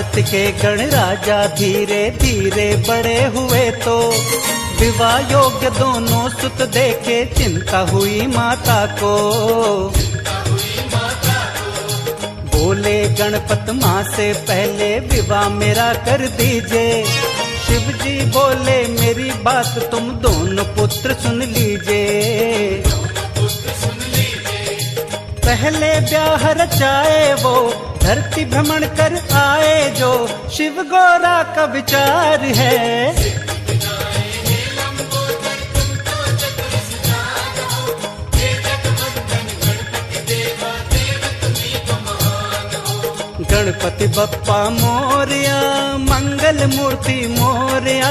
कार्तिकेय गणराजा धीरे धीरे बड़े हुए तो विवाह योग्य दोनों सुत देखे चिंता हुई माता को। बोले गणपत माँ से पहले विवाह मेरा कर दीजिए। शिव जी बोले मेरी बात तुम दोनों पुत्र सुन लीजिए। पहले ब्याह रचाए वो धरती भ्रमण कर आए जो, शिव गौरा का विचार है। गणपति बप्पा मोरया मंगल मूर्ति मोरया।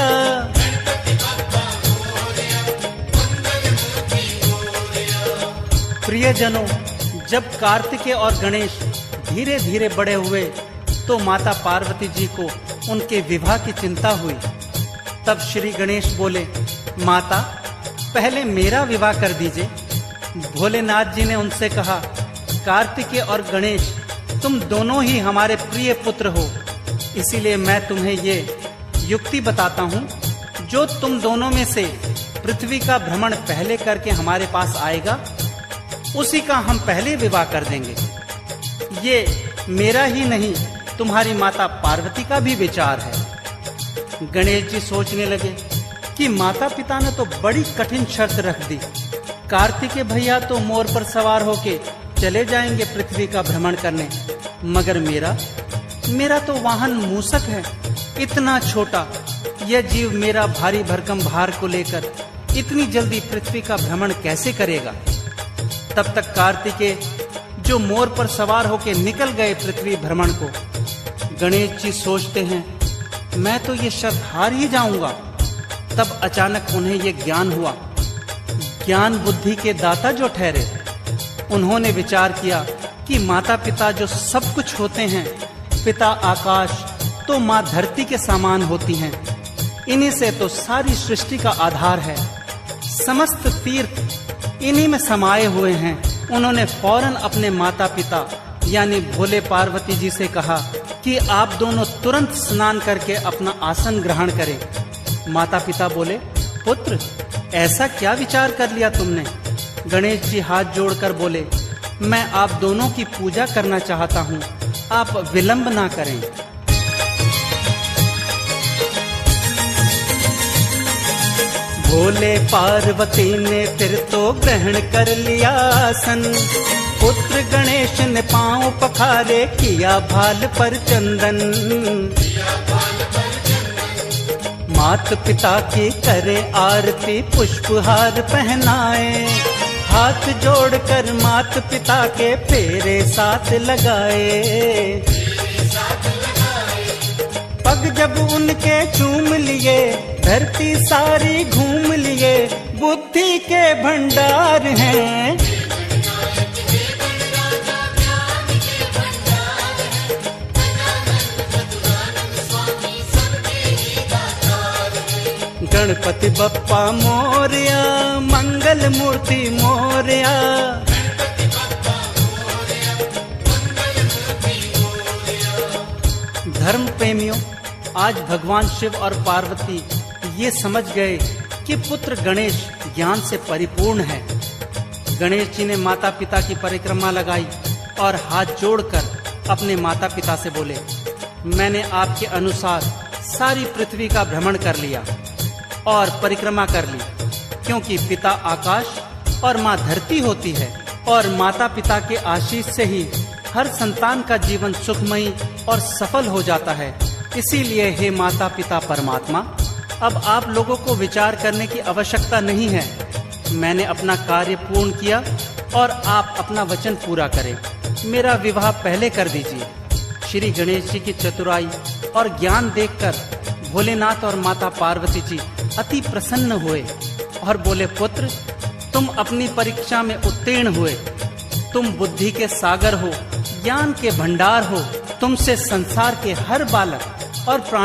प्रियजनों, जब कार्तिकेय और गणेश धीरे धीरे बड़े हुए तो माता पार्वती जी को उनके विवाह की चिंता हुई। तब श्री गणेश बोले, माता पहले मेरा विवाह कर दीजिए। भोलेनाथ जी ने उनसे कहा, कार्तिकेय और गणेश तुम दोनों ही हमारे प्रिय पुत्र हो, इसीलिए मैं तुम्हें ये युक्ति बताता हूँ। जो तुम दोनों में से पृथ्वी का भ्रमण पहले करके हमारे पास आएगा, उसी का हम पहले विवाह कर देंगे। ये मेरा ही नहीं, तुम्हारी माता पार्वती का भी विचार है। गणेश जी सोचने लगे कि माता पिता ने तो बड़ी कठिन शर्त रख दी। कार्तिकेय भैया तो मोर पर सवार होके चले जाएंगे पृथ्वी का भ्रमण करने, मगर मेरा तो वाहन मूसक है, इतना छोटा। यह जीव मेरा भारी भरकम भार को लेकर इतनी जल्दी पृथ्वी का भ्रमण कैसे करेगा। तब तक कार्तिकेय जो मोर पर सवार होके निकल गए पृथ्वी भ्रमण को। गणेश जी सोचते हैं, मैं तो ये शर्त हार ही जाऊंगा। तब अचानक उन्हें ये ज्ञान हुआ। ज्ञान बुद्धि के दाता जो ठहरे, उन्होंने विचार किया कि माता पिता जो सब कुछ होते हैं, पिता आकाश तो माँ धरती के समान होती हैं। इन्हीं से तो सारी सृष्टि का आधार है। समस्त तीर्थ इन्हीं में समाये हुए हैं। उन्होंने फौरन अपने माता पिता यानी भोले पार्वती जी से कहा कि आप दोनों तुरंत स्नान करके अपना आसन ग्रहण करें। माता पिता बोले, पुत्र ऐसा क्या विचार कर लिया तुमने। गणेश जी हाथ जोड़कर बोले, मैं आप दोनों की पूजा करना चाहता हूँ, आप विलंब ना करें। भोले पार्वती ने फिर तो ग्रहण कर लिया आसन। पुत्र गणेश ने पांव पखारे, किया भाल पर चंदन। मात पिता की करे आरती, पुष्पहार पहनाए। हाथ जोड़कर मात पिता के फेरे साथ लगाए। पग जब उनके चूम लिए, धरती सारी घूम लिए। बुद्धि के भंडार हैं, गणपति बप्पा मोरया मंगल मूर्ति मोरया। धर्म प्रेमियों, आज भगवान शिव और पार्वती ये समझ गए कि पुत्र गणेश ज्ञान से परिपूर्ण है। गणेश जी ने माता पिता की परिक्रमा लगाई और हाथ जोड़कर अपने माता पिता से बोले, मैंने आपके अनुसार सारी पृथ्वी का भ्रमण कर लिया और परिक्रमा कर ली, क्योंकि पिता आकाश और माँ धरती होती है और माता पिता के आशीष से ही हर संतान का जीवन सुखमयी और सफल हो जाता है। इसीलिए हे माता पिता परमात्मा, अब आप लोगों को विचार करने की आवश्यकता नहीं है। मैंने अपना कार्य पूर्ण किया और आप अपना वचन पूरा करें। मेरा विवाह पहले कर दीजिए। श्री गणेश जी की चतुराई और ज्ञान देखकर भोलेनाथ और माता पार्वती जी अति प्रसन्न हुए और बोले, पुत्र तुम अपनी परीक्षा में उत्तीर्ण हुए। तुम बुद्धि के सागर हो, ज्ञान के भंडार हो। तुमसे संसार के हर बालक और प्राणी